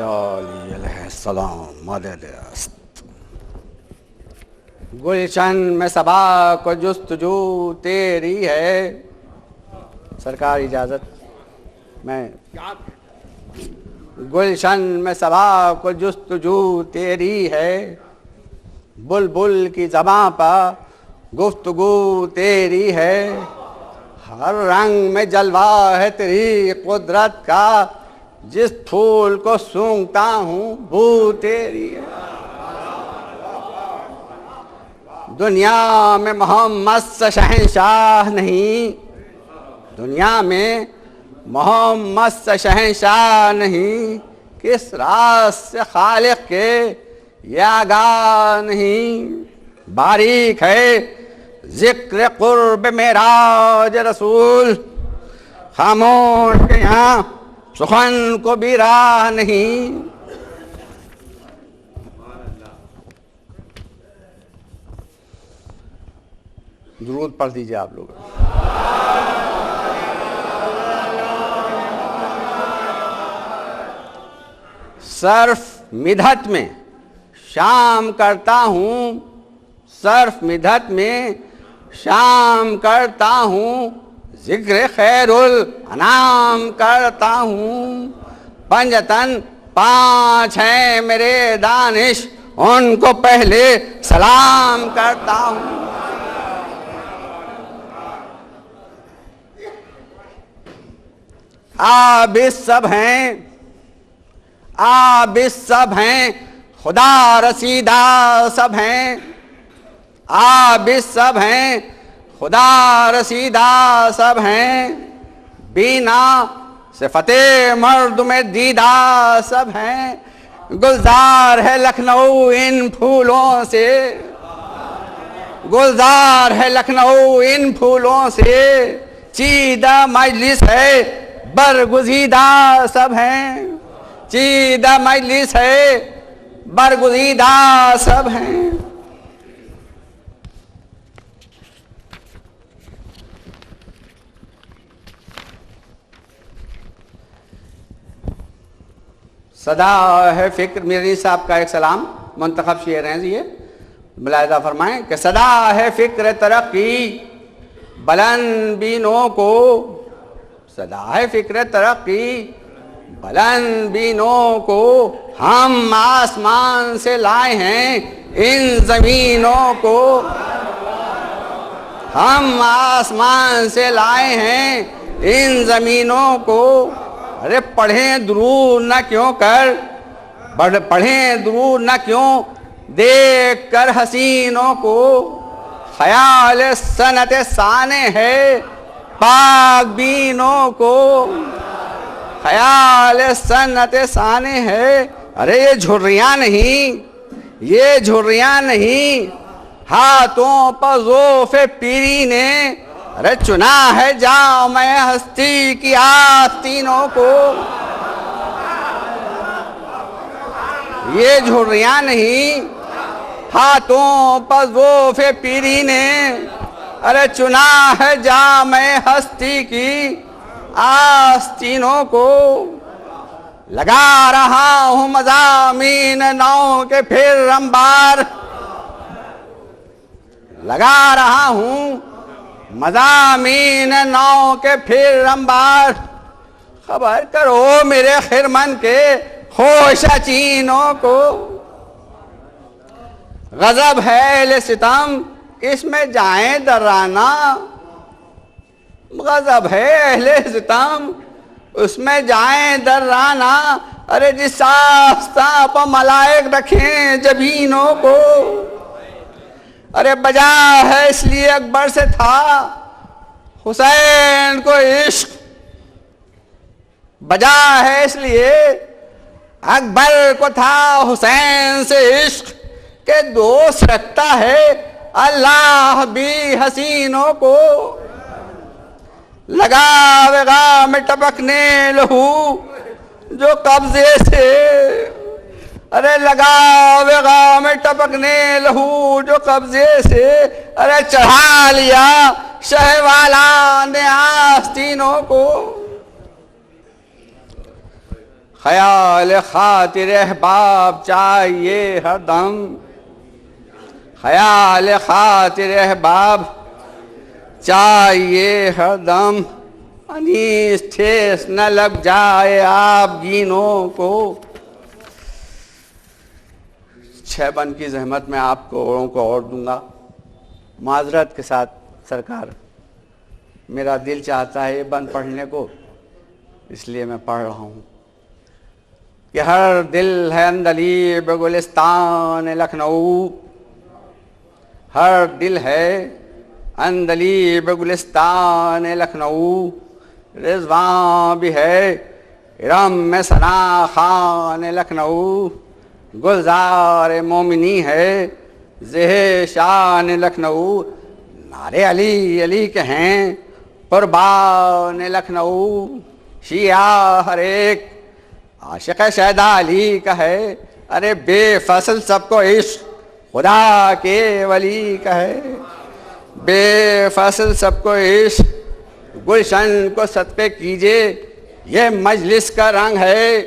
علی علیہ السلام مدد است. گلشن میں صبا کو جستجو تیری ہے. سرکار اجازت میں گلشن میں صبا کو جستجو تیری ہے. بلبل کی زباں پر گفتگو تیری ہے. ہر رنگ میں جلوہ ہے تیری قدرت کا. جس پھول کو سونگھتا ہوں بو تیری ہے. دنیا میں محمد سے شہنشاہ نہیں. دنیا میں محمد سے شہنشاہ نہیں. کس راز سے خالق کے یہ آگاہ نہیں. باریک ہے ذکر قرب معراج رسول. خاموش کے یہاں سخن کو بھی راہ نہیں. درود پڑھ دیجئے آپ لوگ. صرف مدحت میں شام کرتا ہوں. صرف مدحت میں شام کرتا ہوں. ذکر خیر الانام کرتا ہوں. پنجتن 5 ہیں میرے دانش. ان کو پہلے سلام کرتا ہوں. آپ سب ہیں. آپ سب ہیں خدا رسیدہ سب ہیں. آپ سب ہیں خدا رسیدہ سب ہیں. بینا صفت مرد میں دیدہ سب ہیں. گلزار ہے لکھنؤ ان پھولوں سے. گلزار ہے لکھنؤ ان پھولوں سے. چیدہ مجلس ہے برگزیدہ سب ہیں. چیدہ مجلس ہے برگزیدہ سب ہیں. صدا ہے فکر. میری صاحب کا ایک سلام منتخب شعر ہیں. یہ ملاحظہ فرمائیں کہ صدا ہے فکر ترقی بلند بینوں کو. صدا ہے فکر ترقی بلند بینوں کو. ہم آسمان سے لائے ہیں ان زمینوں کو. ہم آسمان سے لائے ہیں ان زمینوں کو. ارے پڑھیں درود نہ کیوں کر. پڑھیں درود نہ کیوں دیکھ کر حسینوں کو. خیال سنت سانے ہے پاک بینوں کو. خیال سنت سانے ہے. ارے یہ جھریاں نہیں. یہ جھریاں نہیں. ہاتھوں پر ذوف پیری نے ارے چنا ہے جام ہستی کی آستینوں کو. یہ جھریاں نہیں. ہاتھوں پر ذوف پیری نے ارے چنا ہے جام ہستی کی آستینوں کو. لگا رہا ہوں مضامین نو کے پھر انبار. لگا رہا ہوں مضامین نو کے پھر انبار. خبر کرو میرے خرمن کے خوش چینوں کو. غضب ہے اہل ستم اس میں جائیں درانا. غضب ہے اہل ستم اس میں جائیں درانا. ارے جس آستاں پر ملائک رکھیں جبینوں کو. ارے بجا ہے اس لیے اکبر سے تھا حسین کو عشق. بجا ہے اس لیے اکبر کو تھا حسین سے عشق. کہ دوست رکھتا ہے اللہ بھی حسینوں کو. لگا وغا میں ٹپکنے لہو جو قبضے سے. ارے لگا وغا میں ٹپکنے لہو جو قبضے سے. ارے چڑھا لیا شہ والا نے آستینوں کو. خیال خاطر احباب چاہیے ہر دم، خیال خاطر احباب چاہیے ہر دم، انیس ٹھیس نہ لگ جائے آپ گینوں کو۔ 6 بند کی زحمت میں آپ کو اوروں کو اور دوں گا، معذرت کے ساتھ سرکار، میرا دل چاہتا ہے یہ بند پڑھنے کو، اس لیے میں پڑھ رہا ہوں کہ ہر دل ہے عندلیب گلستان لکھنؤ، ہر دل ہے عندلیب گلستان لکھنؤ، رضوان بھی ہے ارم میں ثنا خان لکھنؤ، گلزار مومنی ہے زہ شان لکھنؤ، نعرے علی علی کے ہیں قربان لکھنؤ، شیعہ ہر ایک عاشق شیدا علی کا ہے، ارے بے فصل سب کو عشق خدا کے ولی کا ہے، بے فصل سب کو عشق گلشن کو صدقے کیجئے یہ مجلس کا رنگ ہے،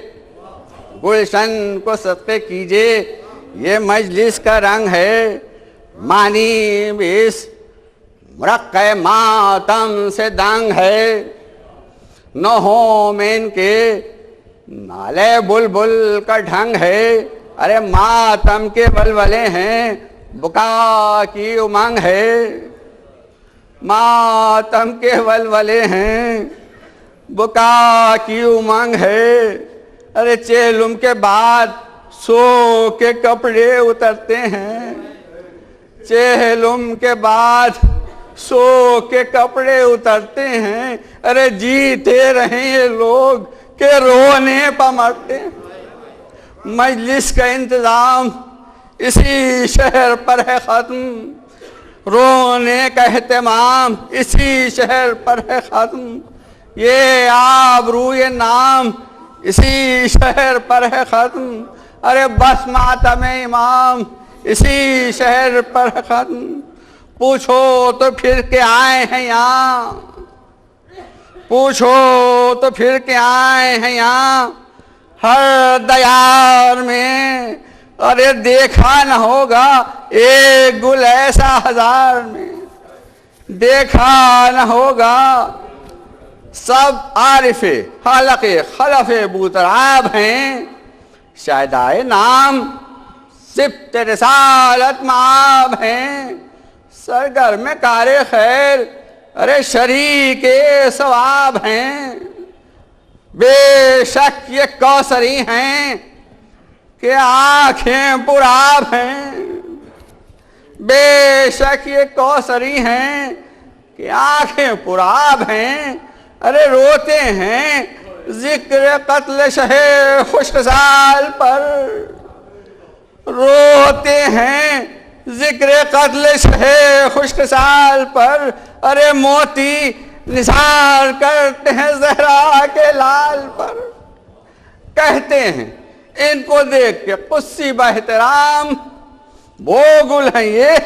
گلشن کو صدقے کیجئے یہ مجلس کا رنگ ہے، معنی اس مرقع ماتم سے دنگ ہے، نوحوں میں ان کے نالے بلبل کا ڈھنگ ہے، ارے ماتم کے ولولے ہیں بکا کی امنگ ہے، ماتم کے ولولے ہیں بکا کی امنگ ہے، ارے چہلم کے بعد سو کے کپڑے اترتے ہیں، چہلم کے بعد سو کے کپڑے اترتے ہیں، ارے جیتے رہیں یہ لوگ کہ رونے پہ مرتے ہیں، مجلس کا انتظام اسی شہر پر ہے ختم، رونے کا اہتمام اسی شہر پر ہے ختم، یہ آبرو یہ نام اسی شہر پر ہے ختم، ارے بس ماتم امام اسی شہر پر ہے ختم، پوچھو تو پھر کے آئے ہیں یہاں، پوچھو تو پھر کے آئے ہیں یہاں، ہر دیار میں ارے دیکھا نہ ہوگا ایک گل ایسا ہزار میں، دیکھا نہ ہوگا، سب عارف خالق خلف بوتراب ہیں، شہدائے نام سبت رسالت معاب ہیں، سرگرم کار خیر ارے شریک ثواب ہیں، بے شک یہ کوثری ہیں کہ آنکھیں پرآب ہیں، بے شک یہ کوثری ہیں کہ آنکھیں پرآب ہیں، ارے روتے ہیں ذکر قتل شہ خوشحال پر، روتے ہیں ذکر قتل شہ خوشحال پر، ارے موتی نثار کرتے ہیں زہرا کے لال پر، کہتے ہیں ان کو دیکھ کے قصی باحترام وہ گل ہیں یہ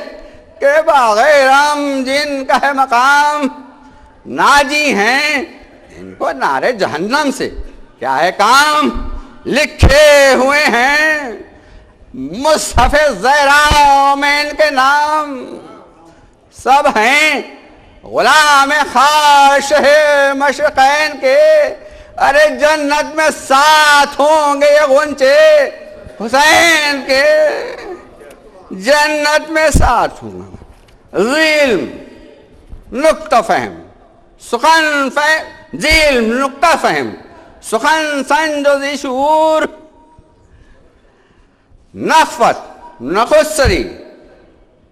کہ باغ رام جن کا ہے مقام، ناجی ہیں ان کو نارے جہنم سے کیا ہے کام، لکھے ہوئے ہیں مصحف زہرا میں ان کے نام، سب ہیں غلام خاص ہے مشرقین کے، ارے جنت میں ساتھ ہوں گے یہ غنچے حسین کے، جنت میں ساتھ ہوں گے، ذیل نقطہ فہم سخن فہم، ذیل نقطہ فہم سخن سنج و ذی شعور، نہ خفت نہ خودسری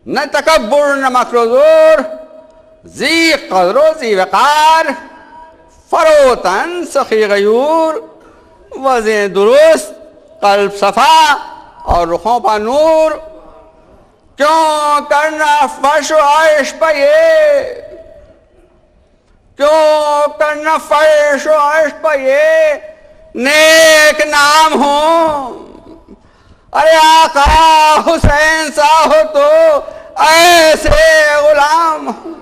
نہ تکبر نہ مکر و زور، ذی قدر و ذی وقار فروتن سخی غیور، وضع درست قلب صفا اور رخوں پر نور، کیوں کرنا فرش و عرش پہ یہ، کیوں کرنا فرش و عرش پہ یہ نیک نام ہوں، ارے آقا حسین سا ہو تو ایسے غلام ہوں،